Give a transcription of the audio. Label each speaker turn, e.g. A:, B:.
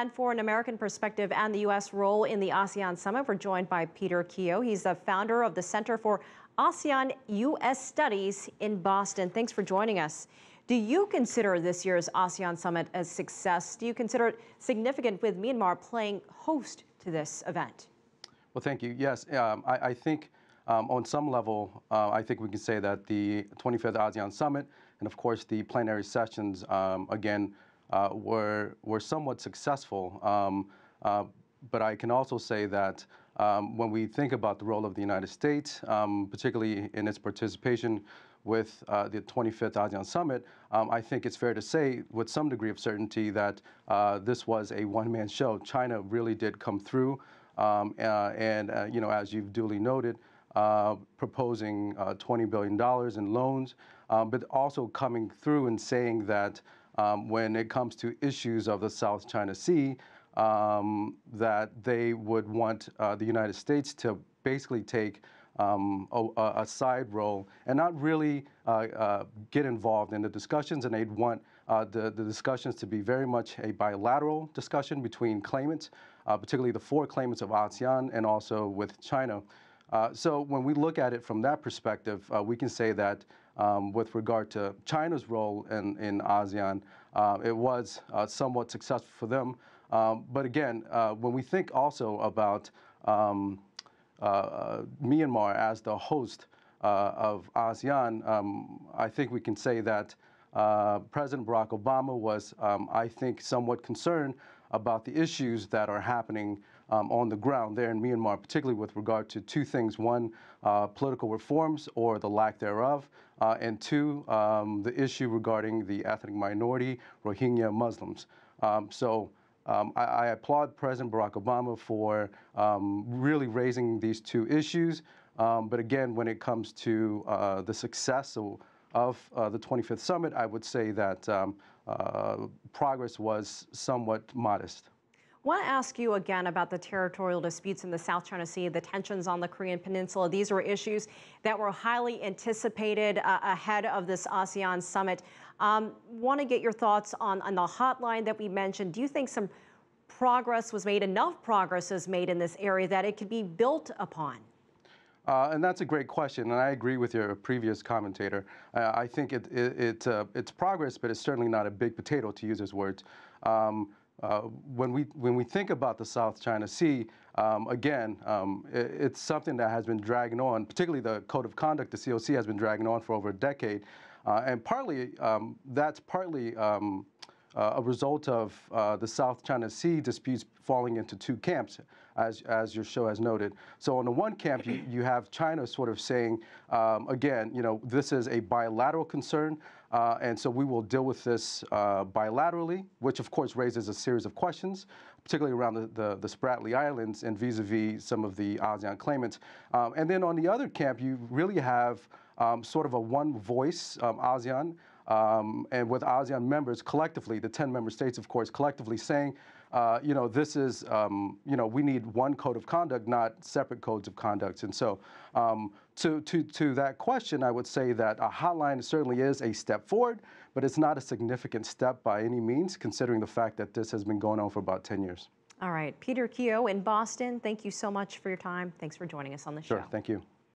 A: And for an American perspective and the U.S. role in the ASEAN Summit, we're joined by Peter Keo. He's the founder of the Center for ASEAN-U.S. Studies in Boston. Thanks for joining us. Do you consider this year's ASEAN Summit a success? Do you consider it significant with Myanmar playing host to this event?
B: Well, thank you. Yes, I think on some level, I think we can say that the 25th ASEAN Summit and, of course, the plenary sessions, again, were somewhat successful. But I can also say that when we think about the role of the United States, particularly in its participation with the 25th ASEAN Summit, I think it's fair to say with some degree of certainty that this was a one-man show. China really did come through, you know, as you've duly noted, proposing $20 billion in loans, but also coming through and saying that when it comes to issues of the South China Sea, that they would want the United States to basically take a side role and not really get involved in the discussions, and they'd want the discussions to be very much a bilateral discussion between claimants, particularly the four claimants of ASEAN and also with China. So when we look at it from that perspective, we can say that with regard to China's role in ASEAN, it was somewhat successful for them. But again, when we think also about Myanmar as the host of ASEAN, I think we can say that President Barack Obama was, I think, somewhat concerned about the issues that are happening on the ground there in Myanmar, particularly with regard to two things. One, political reforms or the lack thereof, and two, the issue regarding the ethnic minority, Rohingya Muslims. I applaud President Barack Obama for really raising these two issues. But again, when it comes to the success of the 25th Summit, I would say that progress was somewhat modest.
A: I want to ask you again about the territorial disputes in the South China Sea, the tensions on the Korean Peninsula. These were issues that were highly anticipated ahead of this ASEAN Summit. Want to get your thoughts on the hotline that we mentioned. Do you think some progress was made, enough progress is made in this area that it could be built upon?
B: And that's a great question, and I agree with your previous commentator. I think it's progress, but it's certainly not a big potato, to use his words. When we think about the South China Sea, again, it's something that has been dragging on, particularly the Code of Conduct, the COC, has been dragging on for over a decade. And partly, that's partly a result of the South China Sea disputes falling into two camps, as your show has noted. So on the one camp, you have China sort of saying, again, you know, this is a bilateral concern, and so we will deal with this bilaterally, which of course raises a series of questions, particularly around the Spratly Islands and vis-a-vis some of the ASEAN claimants. And then on the other camp, you really have sort of a one voice ASEAN, and with ASEAN members collectively, the 10 member states, of course, collectively saying, you know, this is, you know, we need one code of conduct, not separate codes of conduct. And so to that question, I would say that a hotline certainly is a step forward, but it's not a significant step by any means, considering the fact that this has been going on for about 10 years.
A: All right. Peter Keo in Boston, thank you so much for your time. Thanks for joining us on the show.
B: Sure. Thank you.